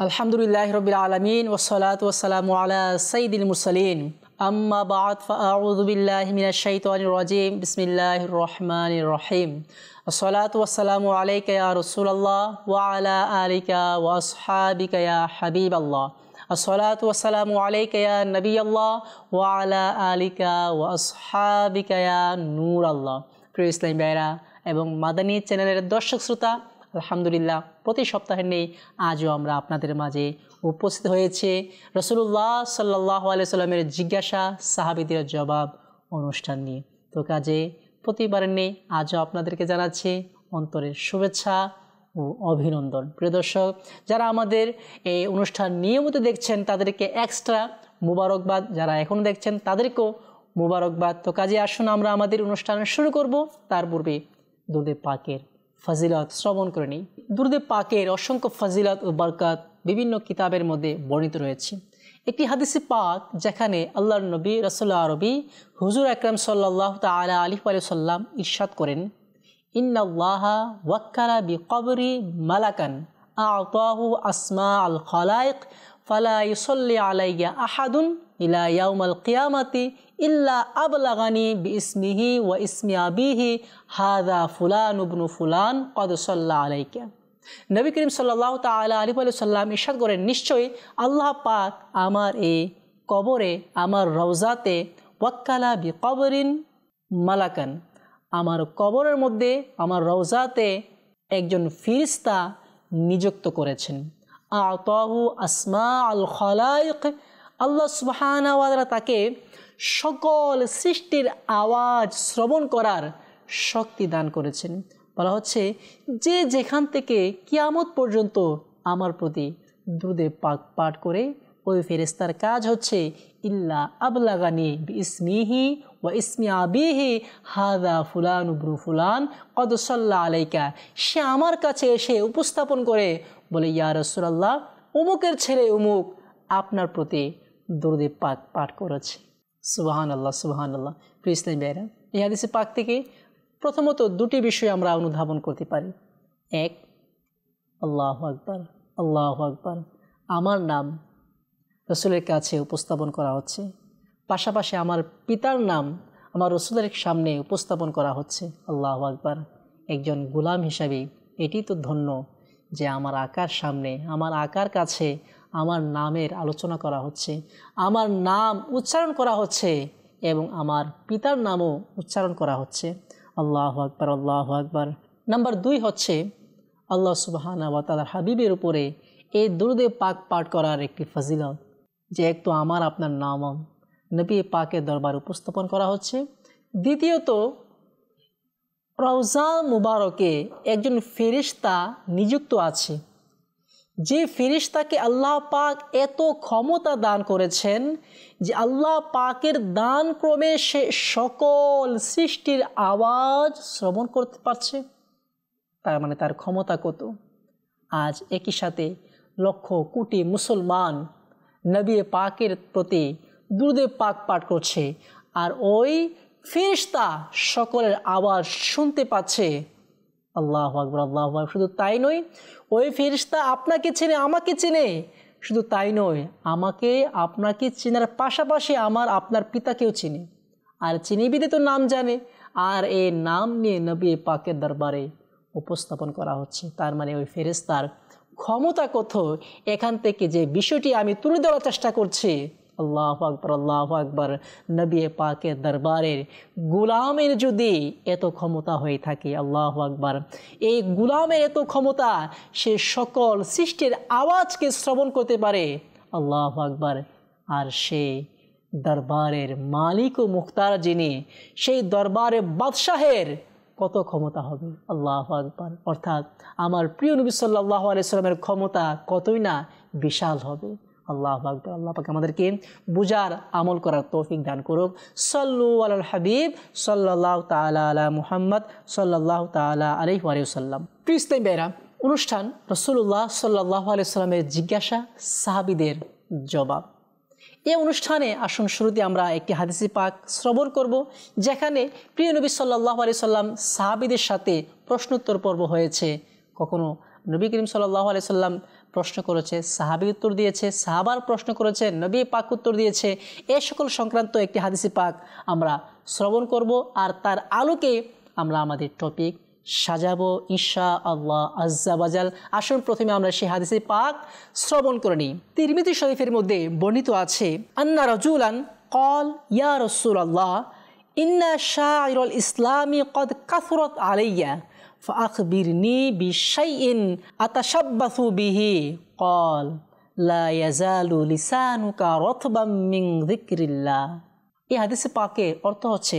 আলহামদুলিল্লাহি রাব্বিল আলামিন ওয়াসসালাতু ওয়াসসালামু আলা সাইয়্যিদিল মুরসালিন আম্মা বা'দ ফাআউযু বিল্লাহি মিনাশ শাইতানির রাজীম বিসমিল্লাহির রহমানির রহিম আসসালাতু ওয়াসসালামু আলাইকা ইয়া রাসূলুল্লাহ ওয়া আলা আলিকা ওয়া আসহাবিকা ইয়া হাবিবাল্লাহ আসসালাতু ওয়াসসালামু আলাইকা ইয়া নবিয়াল্লাহ ওয়া আলা আলিকা ওয়া আসহাবিকা ইয়া নূরাল্লাহ। প্রিয় ইসলামী ভাইরা এবং মাদানী চ্যানেলের দর্শক শ্রোতা, আলহামদুলিল্লাহ প্রতি সপ্তাহে নেই আজও আমরা আপনাদের মাঝে উপস্থিত হয়েছে রাসূলুল্লাহ সাল্লাল্লাহু আলাইহি সাল্লামের জিজ্ঞাসা সাহাবীদের জবাব অনুষ্ঠান নিয়ে। তো কাজে প্রতিবারের নেই আজও আপনাদেরকে জানাচ্ছি অন্তরের শুভেচ্ছা ও অভিনন্দন। প্রিয় দর্শক, যারা আমাদের এই অনুষ্ঠান নিয়মিত দেখছেন তাদেরকে এক্সট্রা মুবারকবাদ, যারা এখন দেখছেন তাদেরকেও মুবারকবাদ। তো কাজে আসুন আমরা আমাদের অনুষ্ঠান শুরু করব। তার পূর্বে দুরূদে পাকের ফজিলত শ্রবণ করে নিই। দুরূদে পাকের অসংখ্য ফজিলত ও বরকত বিভিন্ন কিতাবের মধ্যে বর্ণিত রয়েছে। একটি হাদিসে পাক যেখানে আল্লাহর নবী রাসূলুল্লাহ আরবি হুজুর আকরাম সাল্লাল্লাহু তাআলা আলাইহি ওয়া সাল্লাম ইরশাদ করেন, ইন্নাল্লাহা ওয়াক্কালা বিকবরি মালাকান আ'তাহু আসমাআল খালাইক ফালা ইউসাল্লি আলাইয়া আহাদুন ইলা ইয়াউমাল কিয়ামাতি ইল্লা আবলাগানি বিইসমিহি ওয়া ইসমি আবিহি হাযা ফুলান ইবনু ফুলান ক্বাদ সাল্লা আলাইকা। নবী করিম সাল্লাল্লাহু তাআলা আলাইহি ওয়া সাল্লাম ইরশাদ করেন, নিশ্চয়ই আল্লাহ পাক আমার এই কবরে, আমার রওজাতে ওয়াক্কালা বিকবরিন মালাকান, আমার কবরের মধ্যে, আমার রওজাতে একজন ফেরেশতা নিযুক্ত করেছেন। আ'তাহু আসমাআল খালাইক, আল্লাহ সুবহানাহু ওয়া তাআলা তাকে সকল সৃষ্টির আওয়াজ শ্রবণ করার শক্তি দান করেছেন। বলা হচ্ছে যে যেখান থেকে কিয়ামত পর্যন্ত আমার প্রতি দুরূদে পাক পাঠ করে, ওই ফেরেশতার কাজ হচ্ছে ইল্লা আবলাগানি বিইসমিহি ওয়া ইসমি আবিহি হাযা ফুলান ইবনু ফুলান ক্বাদ সাল্লা আলাইকা। সে আমার কাছে এসে উপস্থাপন করে বলে, ইয়া রাসূলুল্লাহ, অমুকের ছেলে অমুক আপনার প্রতি দুরূদে পাক পাঠ করেছে। সুবহানাল্লাহ, সুবহানাল্লাহ। প্রিয় ইসলামী ভাইরা, এই হাদিসে পাক থেকে প্রথমত দুটি বিষয় আমরা অনুধাবন করতে পারি। এক, আল্লাহু আকবার, আল্লাহু আকবার, আমার নাম রাসূলের কাছে উপস্থাপন করা হচ্ছে, পাশাপাশি আমার পিতার নাম আমার রাসূলের সামনে উপস্থাপন করা হচ্ছে। আল্লাহু আকবার। একজন গোলাম হিসাবে এটি তো ধন্য যে আমার আকার সামনে, আমার আকার কাছে আমার নামের আলোচনা করা হচ্ছে, আমার নাম উচ্চারণ করা হচ্ছে এবং আমার পিতার নামও উচ্চারণ করা হচ্ছে। আল্লাহু আকবার, আল্লাহু আকবার। নাম্বার 2 হচ্ছে আল্লাহ সুবহানাহু ওয়া তাআলার হাবিবের উপরে এই দুরূদে পাক পাঠ করার একটি ফজিলত, যে এক তো আমার আপনার নাম নবী পাকের দরবার উপস্থাপন করা হচ্ছে, দ্বিতীয়ত রওজা মুবারকে একজন ফেরেশতা নিযুক্ত আছে, যে ফেরেশতাকে আল্লাহ পাক এত ক্ষমতা দান করেছেন যে আল্লাহ পাকের দান ক্রমে সে সকল সৃষ্টির আওয়াজ শ্রবণ করতে পারছে। তার মানে তার ক্ষমতা কত। আজ একই সাথে লক্ষ কোটি মুসলমান নবী পাকের প্রতি দুরূদে পাক পাঠ করছে, আর ওই ফেরেশতা সকলের আওয়াজ শুনতে পাচ্ছে। আল্লাহু আকবার, আল্লাহু আকবার। শুধু তাই নয়, ওই ফেরেশতা আপনাকে চেনে, আমাকে চেনে। শুধু তাই নয়, আমাকে আপনাকে চেনার পাশাপাশি আমার আপনার পিতাকেও চিনে, আর চিনি বিদে তো নাম জানে, আর এই নাম নিয়ে নবী পাকের দরবারে উপস্থাপন করা হচ্ছে। তার মানে ওই ফেরেশতার ক্ষমতা কত, এখান থেকে যে বিষয়টি আমি তুলে ধরার চেষ্টা করছি। আল্লাহু আকবার, আল্লাহু আকবার। নবী পাকের দরবারের গোলামের যদি এত ক্ষমতা হয়ে থাকে, আল্লাহু আকবার, এই গোলামের এত ক্ষমতা, সে সকল সৃষ্টির আওয়াজকে শ্রবণ করতে পারে। আল্লাহু আকবার। আর সে দরবারের মালিক ও মুখতার যিনি, সেই দরবারে বাদশাহের কত ক্ষমতা হবে। আল্লাহু আকবার। অর্থাৎ আমার প্রিয় নবী সাল্লাল্লাহু আলাইহি সাল্লামের ক্ষমতা কতই না বিশাল হবে। আল্লাহু আকবার। আল্লাহ পাক আমাদেরকে বুঝার আমল করার তৌফিক দান করুক। সাল্লু আলাল হাবিব সাল্লাল্লাহু তাআলা আলা মুহাম্মদ সাল্লাল্লাহু তাআলা আলাইহি ওয়া সাল্লাম। প্রিয় ইসলামী ভাইরা, অনুষ্ঠান রাসূলুল্লাহ সাল্লাল্লাহু আলাইহি সাল্লামের জিজ্ঞাসা সাহাবীদের জবাব। এই অনুষ্ঠানে আসুন শুরুতে আমরা একটি হাদিসে পাক শ্রবণ করব, যেখানে প্রিয় নবী সাল্লাল্লাহু আলাইহি সাল্লাম সাহাবীদের সাথে প্রশ্নোত্তর পর্ব হয়েছে। কখনো নবী করিম সাল্লাল্লাহু আলাইহি সাল্লাম প্রশ্ন করেছে, সাহাবী উত্তর দিয়েছে, সাহাবার প্রশ্ন করেছে, নবী পাক উত্তর দিয়েছে। এ সকল সংক্রান্ত একটি হাদিসে পাক আমরা শ্রবণ করব, আর তার আলোকে আমরা আমাদের টপিক সাজাবো ইনশাআল্লাহ আজ্জা ওয়াজাল। আসুন প্রথমে আমরা সেই হাদিসে পাক শ্রবণ করে নিই। তিরমিজি শরীফের মধ্যে বর্ণিত আছে, আন্না রাজুলান ক্বাল ইয়া রাসূলুল্লাহ ইন্না শাইরুল ইসলামি ক্বাদ কাসরাত আলাইয়া ফাআখবিরনি বিশাইইন আতাশাব্বাসু বিহি ক্বাল লা ইয়াজালু লিসানুকা রাতবাম মিন যিকরিল্লাহ। এই হাদিসে পাকের অর্থ হচ্ছে,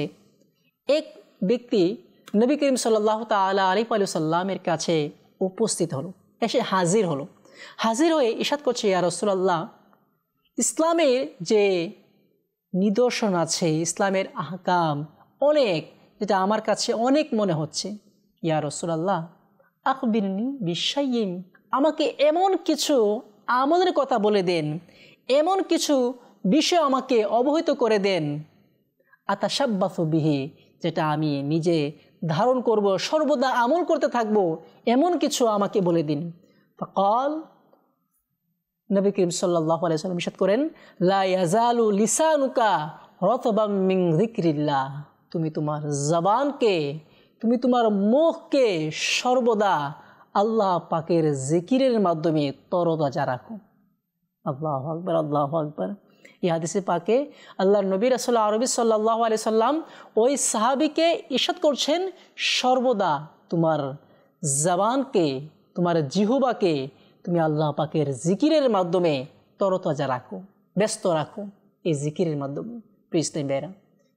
এক ব্যক্তি নবী করিম সাল্লাল্লাহু তাআলা আলাইহি ওয়া সাল্লামের কাছে উপস্থিত হলো, এসে হাজির হলো। হাজির হয়ে ইরশাদ করছে, ইয়া রাসূলুল্লাহ, ইসলামের যে নিদর্শন আছে, ইসলামের আহকাম অনেক, যেটা আমার কাছে অনেক মনে হচ্ছে। ইয়া রাসূলুল্লাহ আখবিরনি বিশাইইন, আমাকে এমন কিছু আমলের কথা বলে দেন, এমন কিছু বিষয় আমাকে অবহিত করে দেন, আতাশাব্বাসু বিহি, যেটা আমি নিজে ধারণ করব, সর্বদা আমল করতে থাকব, এমন কিছু আমাকে বলে দিন। ফাকাল, নবী করিম সাল্লাল্লাহু আলাইহি ওয়াসাল্লাম ইরশাদ করেন, লা ইয়াজালু লিসানুকা রাতবাম মিন যিকরিল্লাহ, তুমি তোমার জবানকে, তুমি তোমার মুখকে সর্বদা আল্লাহ পাকের জিকিরের মাধ্যমে তরতাজা রাখো। আল্লাহু আকবার, আল্লাহু আকবার। এই হাদিসে পাকে আল্লাহর নবী রাসূল আরবি সাল্লাল্লাহু আলাইহি সাল্লাম ওই সাহাবীকে ইরশাদ করছেন, সর্বদা তোমার জবানকে, তোমার জিহ্বাকে তুমি আল্লাহ পাকের জিকিরের মাধ্যমে তরতাজা রাখো, ব্যস্ত রাখো এই জিকিরের মাধ্যমে। প্রিয় ভাইরা,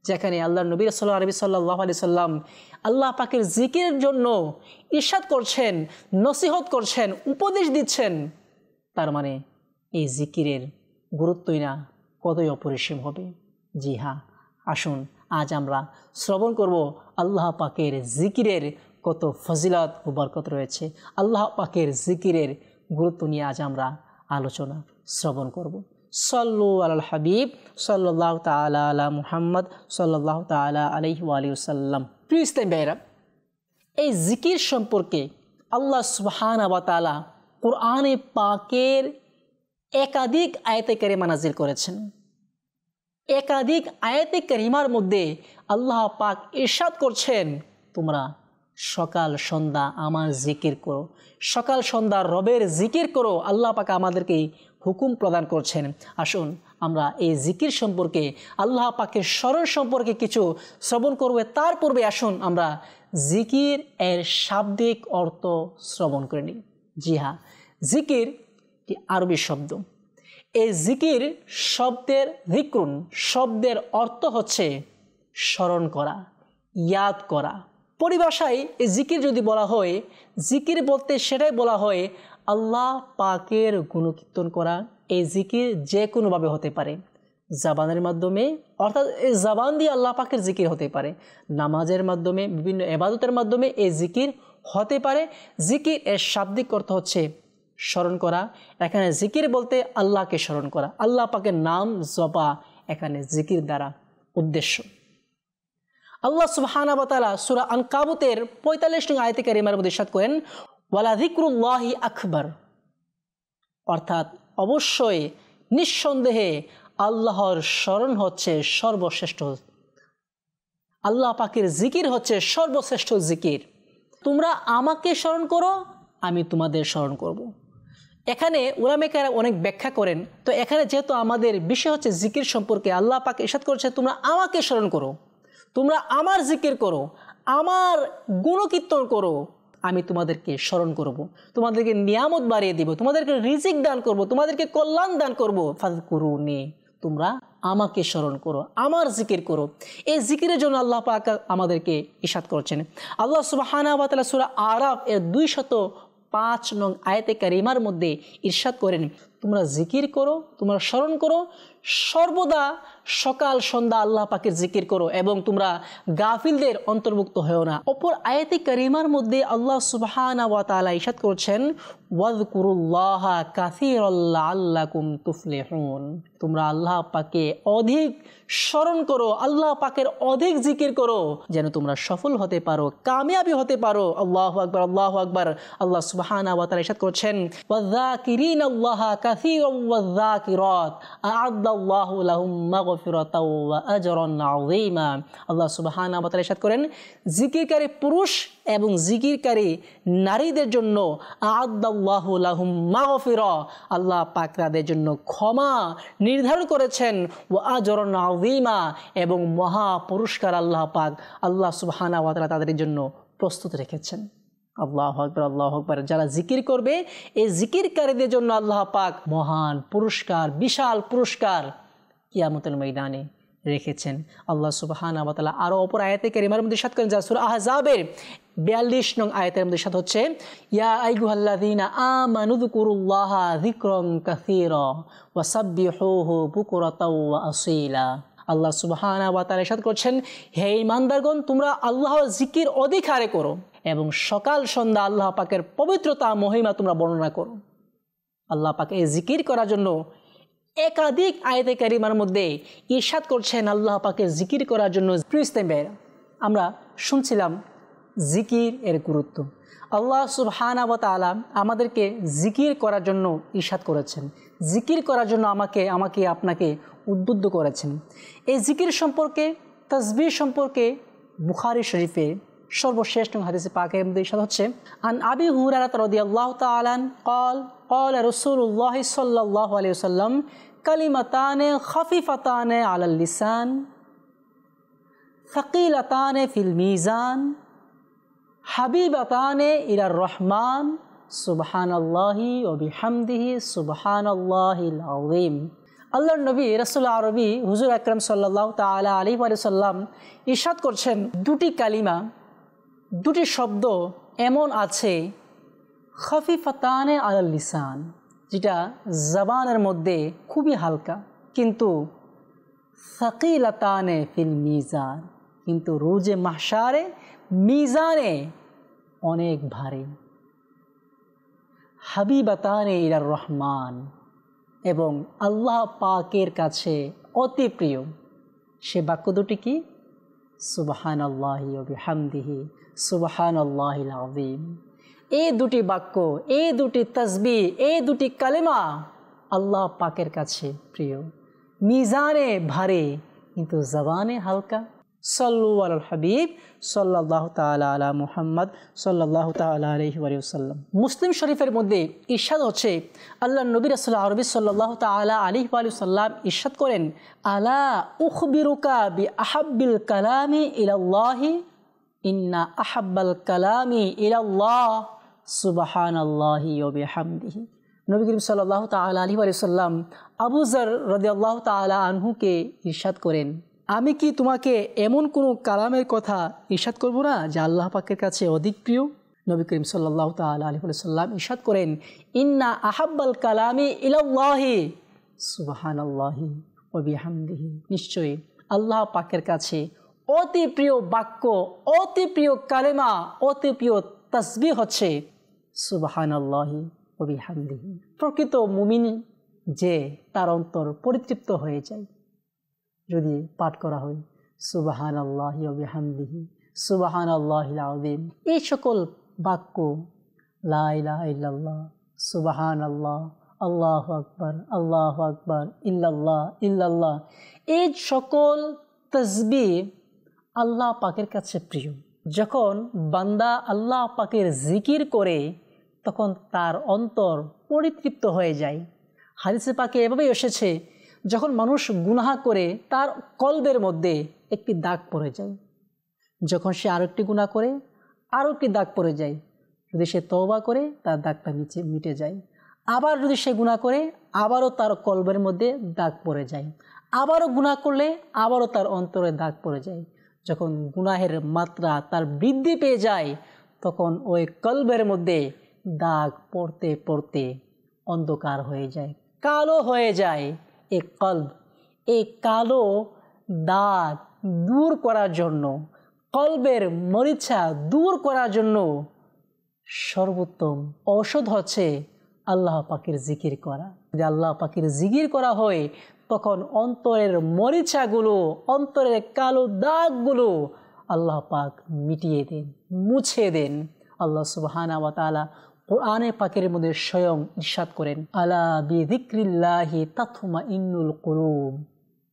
যেখানে আল্লাহর নবী রাসূল আরবি সাল্লাল্লাহু আলাইহি সাল্লাম আল্লাহ পাকের জিকিরের জন্য ইরশাদ করছেন, নসিহত করছেন, উপদেশ দিচ্ছেন, তার মানে এই জিকিরের গুরুত্বই না কতই অপরিসীম হবে। জি হ্যাঁ, আসুন আজ আমরা শ্রবণ করব আল্লাহ পাকের জিকিরের কত ফজিলত ও বরকত রয়েছে। আল্লাহ পাকের জিকিরের গুরুত্ব নিয়ে আজ আমরা আলোচনা শ্রবণ করব। সাল্লু আলাল হাবিব সাল্লাল্লাহু তাআলা আলা মুহাম্মদ সাল্লাল্লাহু তাআলা আলাইহি ওয়া আলিহি ওয়াসাল্লাম। প্রিয় ইসলামী ভাইরা, এই জিকির সম্পর্কে আল্লাহ সুবহানাহু ওয়া তাআলা কোরআনে পাকের একাধিক আয়াতে কারিমা নাজিল করেছেন। একাধিক আয়াতে কারিমার মধ্যে আল্লাহ পাক ইরশাদ করছেন, তোমরা সকাল সন্ধ্যা আমার জিকির করো, সকাল সন্ধ্যা রবের জিকির করো। আল্লাহ পাক আমাদেরকে হুকুম প্রদান করছেন। আসুন আমরা এই জিকির সম্পর্কে, আল্লাহ পাকের স্মরণ সম্পর্কে কিছু শ্রবণ করবে। তার পূর্বে আসুন আমরা জিকির এর শাব্দিক অর্থ শ্রবণ করে নিই। জি হ্যাঁ, জিকির একটি আরবি শব্দ। এই জিকির শব্দের যিকরুন শব্দের অর্থ হচ্ছে স্মরণ করা, ইয়াদ করা। পরিভাষায় এই জিকির যদি বলা হয়, জিকির বলতে সেটাই বলা হয় আল্লাহ পাকের গুণকীর্তন করা। এই জিকির যে কোনোভাবে হতে পারে, জাবানের মাধ্যমে, অর্থাৎ এই জাবান দিয়ে আল্লাহ পাকের জিকির হতে পারে, নামাজের মাধ্যমে, বিভিন্ন ইবাদতের মাধ্যমে এই জিকির হতে পারে। জিকির এর শাব্দিক অর্থ হচ্ছে স্মরণ করা। এখানে জিকির বলতে আল্লাহকে স্মরণ করা, আল্লাহ পাকের নাম জপা এখানে জিকির দ্বারা উদ্দেশ্য। আল্লাহ সুবহানাহু ওয়া তাআলা সূরা আনকাবুতের ৪৫ নং আয়াতে কারিমার মধ্যে ইরশাদ করেন, ওয়ালা যিকরুল্লাহি আকবার, অর্থাৎ অবশ্যই নিঃসন্দেহে আল্লাহর স্মরণ হচ্ছে সর্বশ্রেষ্ঠ, আল্লাহ পাকের জিকির হচ্ছে সর্বশ্রেষ্ঠ জিকির। তোমরা আমাকে স্মরণ করো, আমি তোমাদের স্মরণ করব। এখানে উলামায়ে অনেক ব্যাখ্যা করেন। তো এখানে যেহেতু আমাদের বিষয় হচ্ছে জিকির সম্পর্কে, আল্লাহ পাক ইরশাদ করছে তোমরা আমাকে স্মরণ করো, তোমরা আমার জিকির করো, আমার গুণকীর্তন করো, আমি তোমাদেরকে স্মরণ করব, তোমাদেরকে নিয়ামত বাড়িয়ে দিব, তোমাদেরকে রিজিক দান করব, তোমাদেরকে কল্যাণ দান করব। ফাযকুরুনি, তোমরা আমাকে স্মরণ করো, আমার জিকির করো। এই জিকিরের জন্য আল্লাহ পাক আমাদেরকে ইরশাদ করছেন। আল্লাহ সুবহানাহু ওয়া তাআলা সূরা আরাফ এর ২০৫ নং আয়াতে কারিমার মধ্যে ইরশাদ করেন, তোমরা জিকির করো, তোমরা স্মরণ করো, সর্বদা সকাল সন্ধ্যা আল্লাহ পাকের জিকির করো এবং তোমরা গাফিলদের অন্তর্ভুক্ত হও না। অপর আয়াতে কারিমার মধ্যে আল্লাহ সুবহানাহু ওয়া তাআলা ইরশাদ করছেন, ওয়াযকুরুল্লাহা কাসীরাল লাআল্লাকুম তুফলিহুন। তোমরা আল্লাহ পাকে অধিক স্মরণ করো, আল্লাহ পাকের অধিক জিকির করো, যেন তোমরা সফল হতে পারো, কামিয়াবি হতে পারো। আল্লাহু আকবার, আল্লাহু আকবার। আল্লাহ সুবহানাহু ওয়া তাআলা ইরশাদ করছেন, ওয়াযাকিরিনাল্লাহা কাসীরান ওয়াযাকিরাত আ'আদাল্লাহু লাহুম মাগফিরাতাও ওয়া আজরান আযীমা। আল্লাহ সুবহানাহু ওয়া তাআলা ইরশাদ করেন, জিকিরকারী পুরুষ এবং জিকিরকারী নারীদের জন্য আ'আদাল্লাহু লাহুম মাগফিরা, আল্লাহ পাক তাদের জন্য ক্ষমা নির্ধারণ করেছেন, ওয়া আজরান আযীমা, এবং মহা পুরস্কার আল্লাহ পাক আল্লাহ সুবহানাহু ওয়া তাআলা তাদের জন্য প্রস্তুত রেখেছেন। আল্লাহু আকবার, আল্লাহু আকবার। যারা জিকির করবে, এই জিকিরকারীদের জন্য আল্লাহ পাক মহান পুরস্কার, বিশাল পুরস্কার কিয়ামতের ময়দানে রেখেছেন। আল্লাহ সুবহানাহু ওয়া তাআলা আরো অপর আয়াতে কারিমার মধ্যে ইরশাদ করেন, যা সূরা আহজাবের 42 নং আয়াতের মধ্যে ইরশাদ হচ্ছে, ইয়া আইয়ুহাল্লাযীনা আমানু যকুরুল্লাহা যিকরান কাসীরা ওয়া সাব্বিহুহু বুকরাতাও ওয়া আসীলা। আল্লাহ সুবহানাহু ওয়া তাআলা ইরশাদ করছেন, হে ঈমানদারগণ, তোমরা আল্লাহর জিকির অধিক হারে করো এবং সকাল সন্ধ্যা আল্লাহ পাকের পবিত্রতা মহিমা তোমরা বর্ণনা করো। আল্লাহ পাক এই জিকির করার জন্য একাধিক আয়াতে কারিমার মধ্যে ইরশাদ করছেন আল্লাহ পাকের জিকির করার জন্য। প্রিয় ইসলামী ভাইয়েরা, আমরা শুনছিলাম জিকির এর গুরুত্ব। আল্লাহ সুবহানাহু ওয়া তাআলা আমাদেরকে জিকির করার জন্য ইরশাদ করেছেন, জিকির করার জন্য আমাকে আপনাকে উদ্বুদ্ধ করেছেন। এই জিকির সম্পর্কে, তাসবিহ সম্পর্কে বুখারী শরীফে সর্বশেষ হাদিসে পাকের মধ্যে ইরশাদ হচ্ছে, আন আবি হুরায়রা রাদিয়াল্লাহু তাআলা আনহু قال رسول الله صلى الله عليه وسلم كلمتان خفيفتان على اللسان ثقيلتان في الميزان حبيبتان إلى الرحمن سبحان الله وبحمده سبحان الله العظيم। আল্লাহর নবী রাসূল আরবি হুজুর আকরাম সাল্লাল্লাহু তাআলা আলাইহি ওয়া সাল্লাম ইরশাদ করছেন, দুটি কালিমা, দুটি শব্দ এমন আছে, খফিফাতানে আলাল লিসান, যেটা জবানের মধ্যে খুবই হালকা, কিন্তু সাকিলাতানে ফিল মিজান, কিন্তু রোজে মাহশারে মিজানে অনেক ভারী। হাবিবাতানে ইলার রহমান, এবং আল্লাহ পাকের কাছে অতি প্রিয়। সে বাক্য দুটি কি? সুবহানাল্লাহি ওয়া বিহামদিহি সুবহানাল্লাহিল আযীম। এই দুটি বাক্য, এই দুটি তাসবিহ, এই দুটি কালেমা আল্লাহ পাকের কাছে প্রিয়, মিজানে ভারী কিন্তু জবানে হালকা। সাল্লু আলাল হাবিব সাল্লাল্লাহু তাআলা আলা মুহাম্মদ সাল্লাল্লাহু তাআলা আলাইহি ওয়া সাল্লাম। মুসলিম শরীফের মধ্যে ইরশাদ হচ্ছে, আল্লাহর নবী রাসূল আরবি সাল্লাল্লাহু তাআলা আলাইহি ওয়া সাল্লাম ইরশাদ করেন, আলা উখবিরুকা বি আহাব্বিল কালামি ইলাল্লাহি ইন্না আহাব্বাল কালামি ইলাল্লাহ সুবহানাল্লাহি ওয়া বিহামদিহি। নবী করিম সাল্লাল্লাহু তাআলা আলাইহি ওয়া সাল্লাম আবু যর রাদিয়াল্লাহু তাআলা আনহুকে ইরশাদ করেন, আমি কি তোমাকে এমন কোনো কালামের কথা ইরশাদ করব না যা আল্লাহ পাকের কাছে অধিক প্রিয়? নবী করিম সাল্লাল্লাহু তাআলা আলাইহি ওয়া সাল্লাম ইরশাদ করেন, ইন্না আহাব্বাল কালামি ইলাল্লাহি সুবহানাল্লাহি ওয়া বিহামদিহি। নিশ্চয়ই আল্লাহ পাকের কাছে অতি প্রিয় বাক্য, অতি প্রিয় কালেমা, অতি প্রিয় তাসবিহ হচ্ছে সুবহানাল্লাহি ওয়া বিহামদিহি। প্রকৃত মুমিন যে, তার অন্তর পরিতৃপ্ত হয়ে যায় যদি পাঠ করা হয় সুবহানাল্লাহি ওয়া বিহামদিহি সুবহানাল্লাহিল আযীম। এই সকল বাক্য, লা ইলাহা ইল্লাল্লাহ, সুবহানাল্লাহ, আল্লাহু আকবার, ইল্লাল্লাহ ইল্লাল্লাহ, এই সকল তাসবিহ আল্লাহ পাকের কাছে প্রিয়। যখন বান্দা আল্লাহ পাকের জিকির করে, তখন তার অন্তর পরিতৃপ্ত হয়ে যায়। হাদিসে পাকে এভাবেই এসেছে, যখন মানুষ গুনাহ করে তার কলবের মধ্যে একটি দাগ পড়ে যায়, যখন সে আরেকটি গুনাহ করে আরও একটি দাগ পড়ে যায়, যদি সে তওবা করে তার দাগটা মিটে যায়, আবার যদি সে গুনাহ করে আবারও তার কলবের মধ্যে দাগ পড়ে যায়, আবারও গুনাহ করলে আবারও তার অন্তরে দাগ পড়ে যায়। যখন গুনাহের মাত্রা তার বৃদ্ধি পেয়ে যায়, তখন ওই কলবের মধ্যে দাগ পড়তে পড়তে অন্ধকার হয়ে যায়, কালো হয়ে যায় এই কলব, এই কালো দাগ দূর করার জন্য, কলবের মরিচা দূর করার জন্য সর্বোত্তম ঔষধ হচ্ছে আল্লাহ পাকের জিকির করা। যদি আল্লাহ পাকের জিকির করা হয় তখন অন্তরের মরিচাগুলো, অন্তরের কালো দাগগুলো আল্লাহ পাক মিটিয়ে দেন, মুছে দেন। আল্লাহ সুবহানাহু ওয়া তাআলা কোরআনে পাকের মধ্যে স্বয়ং ইরশাদ করেন, আলা বিযিকরিল্লাহি তাতমাইন্নুল কুলুব,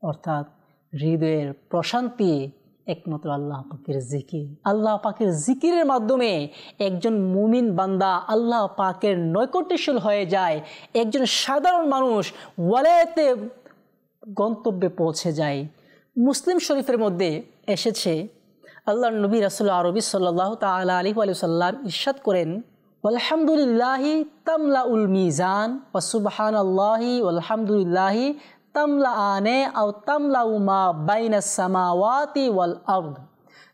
অর্থাৎ হৃদয়ের প্রশান্তি একমাত্র আল্লাহ পাকের জিকির। আল্লাহ পাকের জিকিরের মাধ্যমে একজন মুমিন বান্দা আল্লাহ পাকের নৈকট্যশীল হয়ে যায়। একজন সাধারণ মানুষ ওয়ালায়াতে গন্তব্যে পৌঁছে যায়। মুসলিম শরীফের মধ্যে এসেছে, আল্লাহর নবী রাসূল আরবি সাল্লাল্লাহু তাআলা আলাইহি ওয়া সাল্লাম ইরশাদ করেন, আলহামদুলিল্লাহি তামলাউল মিজান ওয়া সুবহানাল্লাহি ওয়ালহামদুলিল্লাহি তামলাআনে আও তামলাউ মা বাইনাস সামাওয়াতি ওয়াল আরদ।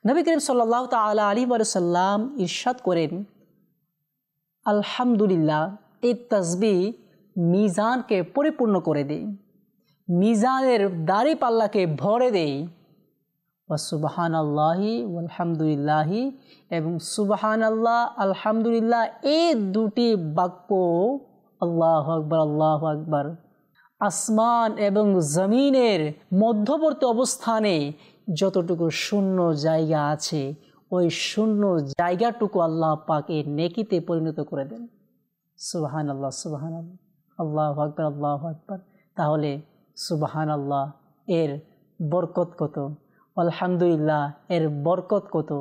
নবী করিম সাল্লাল্লাহু তাআলা আলাইহি ওয়া সাল্লাম ইরশাদ করেন, আলহামদুলিল্লাহ এই তাসবিহ মিজানকে পরিপূর্ণ করে দেয়, মিজানের দাড়ি পাল্লাকে ভরে দেয়। ওয়া সুবহানাল্লাহি ওয়ালহামদুলিল্লাহি, এবং সুবহানাল্লাহ আলহামদুলিল্লাহ এই দুটি বাক্য, আল্লাহু আকবার আল্লাহু আকবার, আসমান এবং জমিনের মধ্যবর্তী অবস্থানে যতটুকু শূন্য জায়গা আছে ওই শূন্য জায়গাটুকু আল্লাহ পাক এর নেকিতে পরিণত করে দেন। সুবহানাল্লাহ সুবহানাল্লাহ, আল্লাহু আকবার আল্লাহু আকবার। তাহলে সুবহানাল্লাহ এর বরকত কত, আলহামদুলিল্লাহ এর বরকত কত,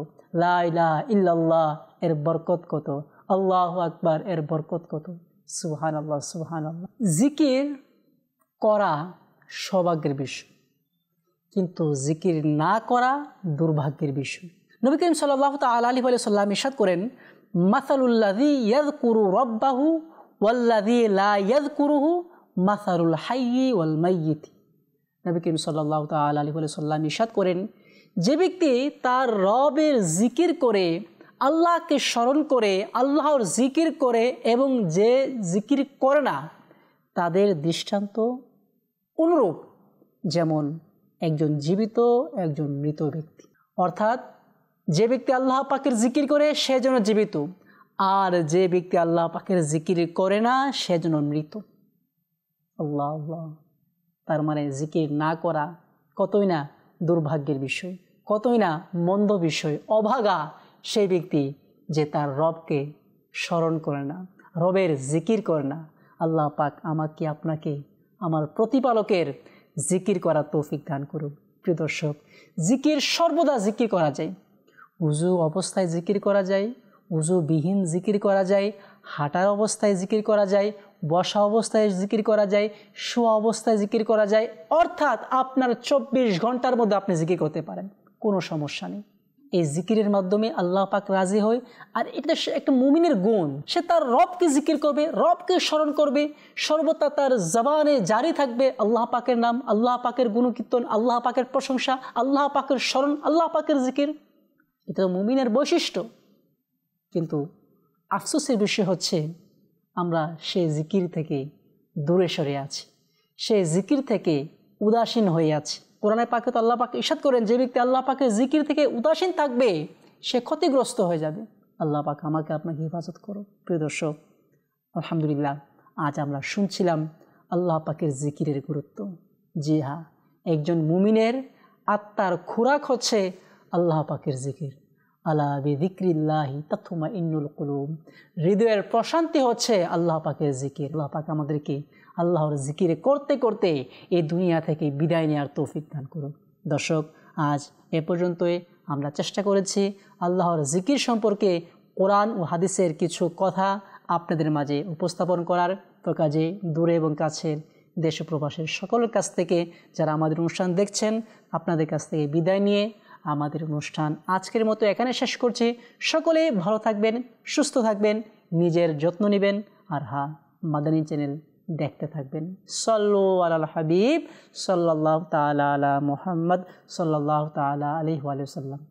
লা ইলাহা ইল্লাল্লাহ এর বরকত কত, আল্লাহু আকবার এর বরকত কত। সুবহানাল্লাহ সুবহানাল্লাহ। জিকির করা সৌভাগ্যের বিষয়, কিন্তু জিকির না করা দুর্ভাগ্যের বিষয়। নবী করিম সাল্লাল্লাহু তাআলা আলাইহি ওয়া সাল্লাম ইরশাদ করেন, মাসালুল্লাযী ইয়াযকুরু রাব্বাহু ওয়াল্লাযী লা ইয়াযকুরুহু মাসালুল হাইয়্যি ওয়াল মাইয়্যিত। নবী করিম সাল্লাল্লাহু তাআলা আলাইহি ওয়া সাল্লাম ইরশাদ করেন, যে ব্যক্তি তার রবের জিকির করে, আল্লাহকে স্মরণ করে, আল্লাহর জিকির করে এবং যে জিকির করে না, তাদের দৃষ্টান্ত অনুরূপ যেমন একজন জীবিত একজন মৃত ব্যক্তি। অর্থাৎ যে ব্যক্তি আল্লাহ পাকের জিকির করে সে যেন জীবিত, আর যে ব্যক্তি আল্লাহ পাকের জিকির করে না সে যেন মৃত। আল্লাহ আল্লাহ। তার মানে জিকির না করা কতই না দুর্ভাগ্যের বিষয়, কতই না মন্দ বিষয়। অভাগা সেই ব্যক্তি যে তার রবকে স্মরণ করে না, রবের জিকির করে না। আল্লাহ পাক আমাকে আপনাকে আমার প্রতিপালকের জিকির করার তৌফিক দান করুন। প্রিয় দর্শক, জিকির সর্বদা জিকির করা যায়। উজু অবস্থায় জিকির করা যায়, উজুবিহীন জিকির করা যায়, হাঁটার অবস্থায় জিকির করা যায়, বসা অবস্থায় জিকির করা যায়, শোয়া অবস্থায় জিকির করা যায়। অর্থাৎ আপনার 24 ঘন্টার মধ্যে আপনি জিকির করতে পারেন, কোনো সমস্যা নেই। এই জিকিরের মাধ্যমে আল্লাহ পাক রাজি হয়। আর এটা একটা মুমিনের গুণ, সে তার রবকে জিকির করবে, রবকে স্মরণ করবে, সর্বদা তার জবানে জারি থাকবে আল্লাহ পাকের নাম, আল্লাহ পাকের গুণকীর্তন, আল্লাহ পাকের প্রশংসা, আল্লাহ পাকের স্মরণ, আল্লাহ পাকের জিকির। এটা মুমিনের বৈশিষ্ট্য। কিন্তু আফসোসের বিষয় হচ্ছে আমরা সে জিকির থেকে দূরে সরে আছি, সে জিকির থেকে উদাসীন হয়ে আছি। কোরআনে পাকে তো আল্লাহ পাক ইরশাদ করেন, যে ব্যক্তি আল্লাহ পাকের জিকির থেকে উদাসীন থাকবে সে ক্ষতিগ্রস্ত হয়ে যাবে। আল্লাহ পাক আমাকে আপনাকে হেফাজত করো। প্রিয় দর্শক, আলহামদুলিল্লাহ আজ আমরা শুনছিলাম আল্লাহ পাকের জিকিরের গুরুত্ব। জি হ্যাঁ, একজন মুমিনের আত্মার খোরাক হচ্ছে আল্লাহ পাকের জিকির। আলা বিযিকরিল্লাহি তাতমাইন্নুল কুলুব। হৃদয়ের প্রশান্তি হচ্ছে আল্লাহ পাকের জিকির। আল্লাহ পাক আমাদেরকে আল্লাহর জিকির করতে করতে এই দুনিয়া থেকে বিদায় নেওয়ার তৌফিক দান করুন। দর্শক, আজ এ পর্যন্তই আমরা চেষ্টা করেছি আল্লাহর জিকির সম্পর্কে কোরআন ও হাদিসের কিছু কথা আপনাদের মাঝে উপস্থাপন করার। তো কাজে দূরে এবং কাছের দেশ ও প্রবাসের সকলের কাছ থেকে যারা আমাদের অনুষ্ঠান দেখছেন, আপনাদের কাছ থেকে বিদায় নিয়ে আমাদের অনুষ্ঠান আজকের মতো এখানে শেষ করছি। সকলে ভালো থাকবেন, সুস্থ থাকবেন, নিজের যত্ন নেবেন। আর হ্যাঁ, মাদানী চ্যানেল দেখতে থাকবেন। সাল্লু আলাল হাবিব সাল্লাল্লাহু তাআলা আলা মুহাম্মদ সাল্লাল্লাহু তাআলা আলাইহি ওয়া সাল্লাম।